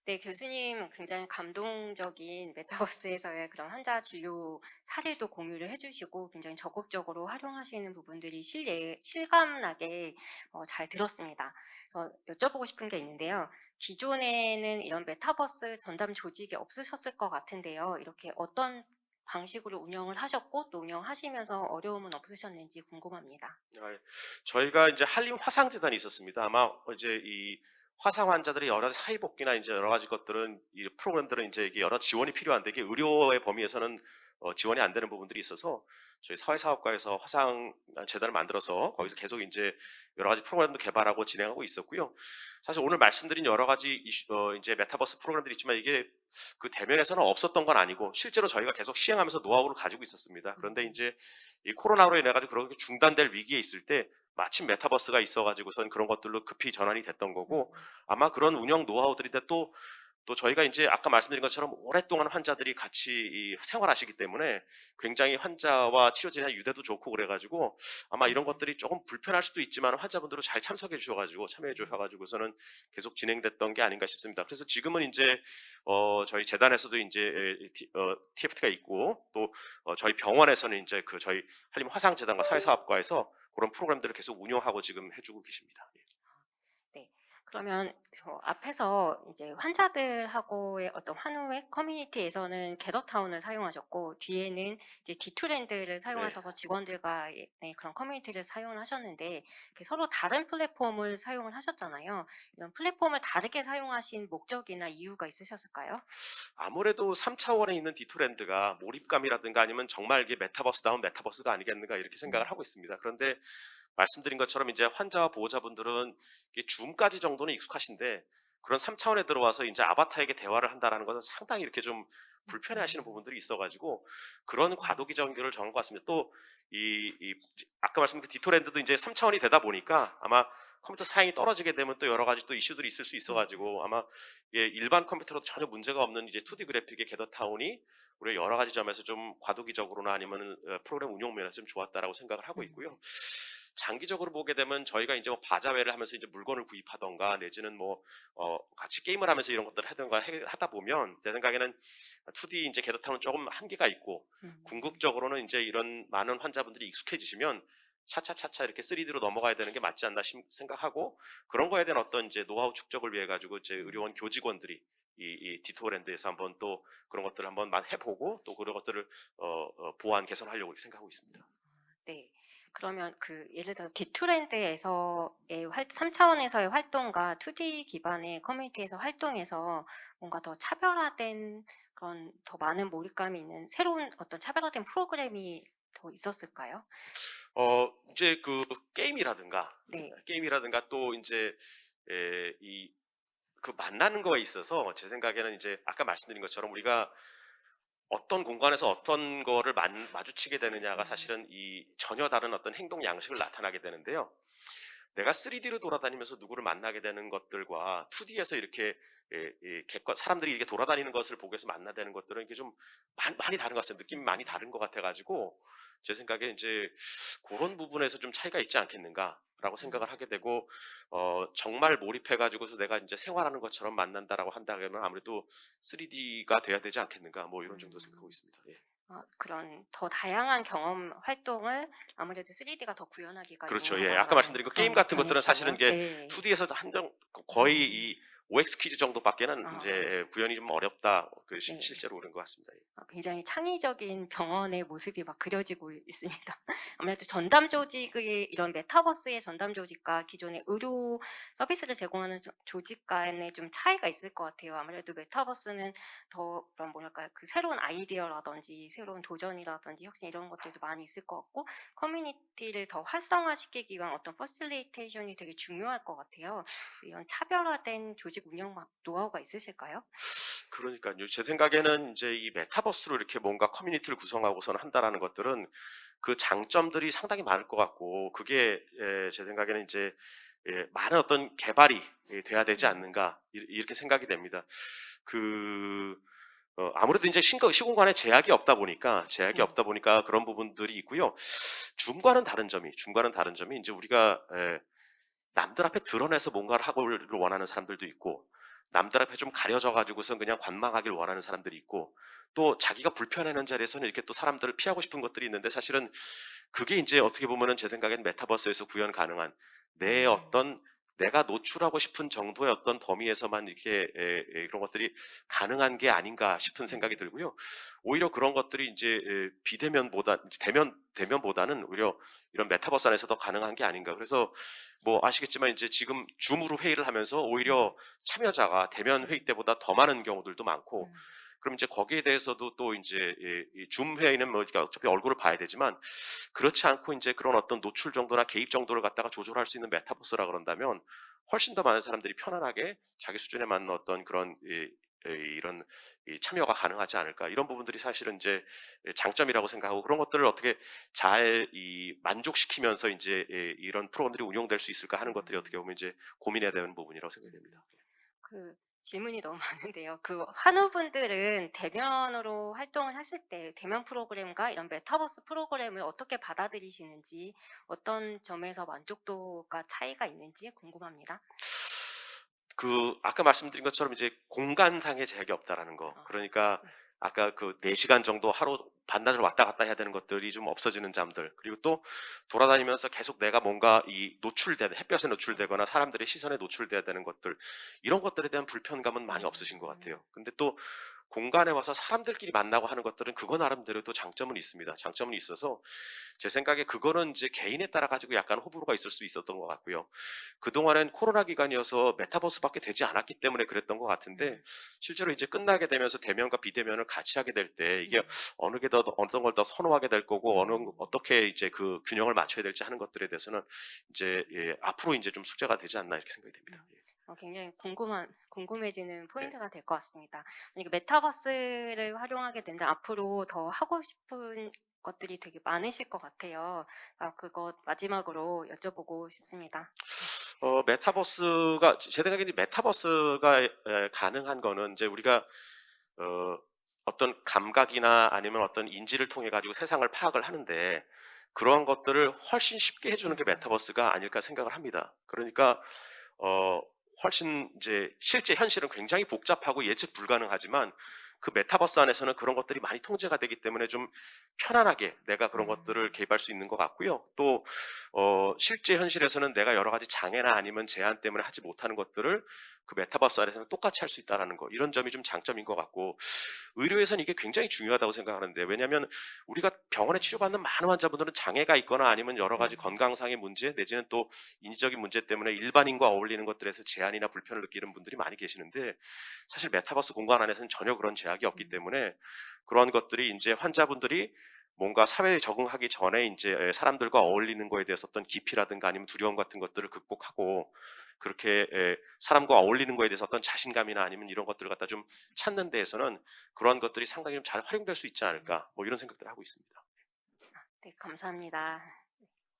네, 교수님 굉장히 감동적인 메타버스에서의 그런 환자 진료 사례도 공유를 해주시고 굉장히 적극적으로 활용하시는 부분들이 실감나게 잘 들었습니다. 그래서 여쭤보고 싶은 게 있는데요. 기존에는 이런 메타버스 전담 조직이 없으셨을 것 같은데요. 이렇게 어떤 방식으로 운영을 하셨고 또 운영하시면서 어려움은 없으셨는지 궁금합니다. 아, 저희가 이제 한림 화상재단이 있었습니다. 아마 이제 이 화상 환자들의 여러 가지 사회복귀나 이제 여러 가지 것들은 이 프로그램들은 이제 이게 여러 지원이 필요한데 이게 의료의 범위에서는 지원이 안 되는 부분들이 있어서 저희 사회사업과에서 화상 재단을 만들어서 거기서 계속 이제 여러 가지 프로그램도 개발하고 진행하고 있었고요. 사실 오늘 말씀드린 여러 가지 이제 메타버스 프로그램들이 있지만 이게 그 대면에서는 없었던 건 아니고 실제로 저희가 계속 시행하면서 노하우를 가지고 있었습니다. 그런데 이제 이 코로나로 인해 가지고 그렇게 중단될 위기에 있을 때 마침 메타버스가 있어가지고선 그런 것들로 급히 전환이 됐던 거고 아마 그런 운영 노하우들인데 또 저희가 이제 아까 말씀드린 것처럼 오랫동안 환자들이 같이 생활하시기 때문에 굉장히 환자와 치료진의 유대도 좋고 그래가지고 아마 이런 것들이 조금 불편할 수도 있지만 환자분들도 잘 참석해 주셔가지고 참여해 주셔가지고서는 계속 진행됐던 게 아닌가 싶습니다. 그래서 지금은 이제 저희 재단에서도 이제 TFT가 있고 또 저희 병원에서는 이제 그 저희 한림 화상재단과 사회사업과에서 그런 프로그램들을 계속 운영하고 지금 해주고 계십니다. 예. 네. 그러면 저 앞에서 이제 환자들하고의 어떤 환우의 커뮤니티에서는 겟더타운을 사용하셨고 뒤에는 이제 디투랜드를 네. 사용하셔서 직원들과의 그런 커뮤니티를 사용을 하셨는데 서로 다른 플랫폼을 사용을 하셨잖아요. 이런 플랫폼을 다르게 사용하신 목적이나 이유가 있으셨을까요? 아무래도 3차원에 있는 디토랜드가 몰입감이라든가 아니면 정말 이게 메타버스다운 메타버스가 아니겠는가 이렇게 생각을 하고 있습니다. 그런데 말씀드린 것처럼 이제 환자와 보호자분들은 이게 줌까지 정도는 익숙하신데 그런 3차원에 들어와서 이제 아바타에게 대화를 한다라는 것은 상당히 이렇게 좀 불편해하시는 부분들이 있어가지고 그런 과도기 전개를 정한 것 같습니다. 또 아까 말씀드린 그 디토랜드도 이제 3차원이 되다 보니까 아마 컴퓨터 사양이 떨어지게 되면 또 여러 가지 또 이슈들이 있을 수 있어가지고 아마 일반 컴퓨터로도 전혀 문제가 없는 이제 2D 그래픽의 게더타운이 우리 여러 가지 점에서 좀 과도기적으로나 아니면 프로그램 운용 면에서 좀 좋았다라고 생각을 하고 있고요. 장기적으로 보게 되면 저희가 이제 뭐 바자회를 하면서 이제 물건을 구입하던가 내지는 뭐 같이 게임을 하면서 이런 것들을 하던가 하다 보면 내 생각에는 2D 이제 게더타운은 조금 한계가 있고 궁극적으로는 이제 이런 많은 환자분들이 익숙해지시면 차차차차 이렇게 3D로 넘어가야 되는 게 맞지 않나 생각하고 그런 거에 대한 어떤 이제 노하우 축적을 위해 가지고 이제 의료원 교직원들이 이 디토랜드에서 한번 또 그런 것들을 한번 해보고 또 그런 것들을 보완 개선하려고 생각하고 있습니다. 네. 그러면 예를 들어 디투랜드에서의 3차원에서의 활동과 2D 기반의 커뮤니티에서 활동에서 뭔가 더 차별화된 그런 더 많은 몰입감이 있는 새로운 어떤 차별화된 프로그램이 더 있었을까요? 이제 그 네. 게임이라든가 또 이제 이 그 만나는 거에 있어서 제 생각에는 이제 아까 말씀드린 것처럼 우리가 어떤 공간에서 어떤 거를 마주치게 되느냐가 사실은 이 전혀 다른 어떤 행동 양식을 나타나게 되는데요. 내가 3D로 돌아다니면서 누구를 만나게 되는 것들과 2D에서 이렇게 사람들이 이렇게 돌아다니는 것을 보고서 만나되는 것들은 이게 좀 많이 다른 것 같습니다. 느낌이 많이 다른 것 같아가지고 제 생각에 이제 그런 부분에서 좀 차이가 있지 않겠는가라고 생각을 하게 되고 정말 몰입해가지고서 내가 이제 생활하는 것처럼 만난다라고 한다면 아무래도 3D가 돼야 되지 않겠는가 뭐 이런 정도 생각하고 있습니다. 예. 그런 더 다양한 경험 활동을 아무래도 3D가 더 구현하기가 그렇죠. 예. 아까 용이하다라는 말씀드린 그 게임 그런 같은 것들은 사실은 견해시군요. 이게 네. 2D에서 한정 거의 이 OX 퀴즈 정도밖에는 아, 이제 구현이 좀 어렵다. 네. 실제로 그런 것 같습니다. 예. 굉장히 창의적인 병원의 모습이 막 그려지고 있습니다. 아무래도 전담 조직의 이런 메타버스의 전담 조직과 기존의 의료 서비스를 제공하는 조직 간에 좀 차이가 있을 것 같아요. 아무래도 메타버스는 더 그런 뭐랄까요, 새로운 아이디어라든지 새로운 도전이라든지 혁신 이런 것들도 많이 있을 것 같고 커뮤니티를 더 활성화시키기 위한 어떤 퍼실리테이션이 되게 중요할 것 같아요. 이런 차별화된 조직 운영 노하우가 있으실까요? 그러니까요. 제 생각에는 이제 이 메타버스로 이렇게 뭔가 커뮤니티를 구성하고선 한다라는 것들은 그 장점들이 상당히 많을 것 같고 그게 제 생각에는 이제 많은 어떤 개발이 돼야 되지 않는가 이렇게 생각이 됩니다. 그 아무래도 이제 시공간에 제약이 네. 없다 보니까 그런 부분들이 있고요. 줌과는 다른 점이 이제 우리가 남들 앞에 드러내서 뭔가를 하고를 원하는 사람들도 있고 남들 앞에 좀 가려져 가지고선 그냥 관망하길 원하는 사람들이 있고, 또 자기가 불편해하는 자리에서는 이렇게 또 사람들을 피하고 싶은 것들이 있는데, 사실은 그게 이제 어떻게 보면은 제 생각엔 메타버스에서 구현 가능한 내 어떤 내가 노출하고 싶은 정도의 어떤 범위에서만 이렇게 이런 것들이 가능한 게 아닌가 싶은 생각이 들고요. 오히려 그런 것들이 이제 비대면보다 대면보다는 오히려 이런 메타버스 안에서 더 가능한 게 아닌가. 그래서 뭐 아시겠지만 이제 지금 줌으로 회의를 하면서 오히려 참여자가 대면 회의 때보다 더 많은 경우들도 많고, 그럼 이제 거기에 대해서도 또 이제 줌 회의는 뭐 어차피 얼굴을 봐야 되지만, 그렇지 않고 이제 그런 어떤 노출 정도나 개입 정도를 갖다가 조절할 수 있는 메타버스라 그런다면 훨씬 더 많은 사람들이 편안하게 자기 수준에 맞는 어떤 그런 이런 참여가 가능하지 않을까, 이런 부분들이 사실은 이제 장점이라고 생각하고, 그런 것들을 어떻게 잘 만족시키면서 이제 이런 프로그램들이 운영될 수 있을까 하는 것들이 어떻게 보면 이제 고민해야 되는 부분이라고 생각이 됩니다. 그 질문이 너무 많은데요. 그 한우분들은 대면으로 활동을 하실 때 대면 프로그램과 이런 메타버스 프로그램을 어떻게 받아들이시는지, 어떤 점에서 만족도가 차이가 있는지 궁금합니다. 아까 말씀드린 것처럼 이제 공간상의 제약이 없다라는 거. 아, 그러니까 네. 아까 그 4시간 정도 하루 반나절 왔다 갔다 해야 되는 것들이 좀 없어지는 점들. 그리고 또 돌아다니면서 계속 내가 뭔가 햇볕에 네. 노출되거나 사람들의 시선에 노출돼야 되는 것들. 이런 것들에 대한 불편감은 많이 없으신 것 음, 같아요. 근데 또 공간에 와서 사람들끼리 만나고 하는 것들은 그거 나름대로 또 장점은 있습니다. 장점은 있어서 제 생각에 그거는 이제 개인에 따라 가지고 약간 호불호가 있을 수 있었던 것 같고요. 그동안엔 코로나 기간이어서 메타버스밖에 되지 않았기 때문에 그랬던 것 같은데, 음, 실제로 이제 끝나게 되면서 대면과 비대면을 같이 하게 될 때 이게 네. 어떤 걸 더 선호하게 될 거고, 음. 어떻게 이제 그 균형을 맞춰야 될지 하는 것들에 대해서는 이제 앞으로 이제 좀 숙제가 되지 않나 이렇게 생각이 됩니다. 예. 굉장히 궁금해지는 네. 포인트가 될 것 같습니다. 만약에 메타버스를 활용하게 된다면 앞으로 더 하고 싶은 것들이 되게 많으실 것 같아요. 그것 마지막으로 여쭤보고 싶습니다. 메타버스가 제 생각에 이제 메타버스가 가능한 거는 이제 우리가 어, 어떤 감각이나 아니면 어떤 인지를 통해 가지고 세상을 파악을 하는데, 그런 것들을 훨씬 쉽게 해주는 게 메타버스가 아닐까 생각을 합니다. 그러니까 어, 훨씬 이제 실제 현실은 굉장히 복잡하고 예측 불가능하지만, 그 메타버스 안에서는 그런 것들이 많이 통제가 되기 때문에 좀 편안하게 내가 그런 것들을 음, 개입할 수 있는 것 같고요. 또 실제 현실에서는 내가 여러 가지 장애나 아니면 제한 때문에 하지 못하는 것들을 그 메타버스 안에서는 똑같이 할 수 있다라는 거, 이런 점이 좀 장점인 것 같고, 의료에서는 이게 굉장히 중요하다고 생각하는데, 왜냐하면 우리가 병원에 치료받는 많은 환자분들은 장애가 있거나 아니면 여러 가지 건강상의 문제 내지는 또 인지적인 문제 때문에 일반인과 어울리는 것들에서 제한이나 불편을 느끼는 분들이 많이 계시는데, 사실 메타버스 공간 안에서는 전혀 그런 제약이 없기 때문에 그런 것들이 이제 환자분들이 뭔가 사회에 적응하기 전에 이제 사람들과 어울리는 거에 대해서 어떤 기피라든가 아니면 두려움 같은 것들을 극복하고, 그렇게 사람과 어울리는 거에 대해서 어떤 자신감이나 아니면 이런 것들을 갖다 좀 찾는 데에서는 그러한 것들이 상당히 좀 잘 활용될 수 있지 않을까, 뭐 이런 생각들을 하고 있습니다. 네, 감사합니다.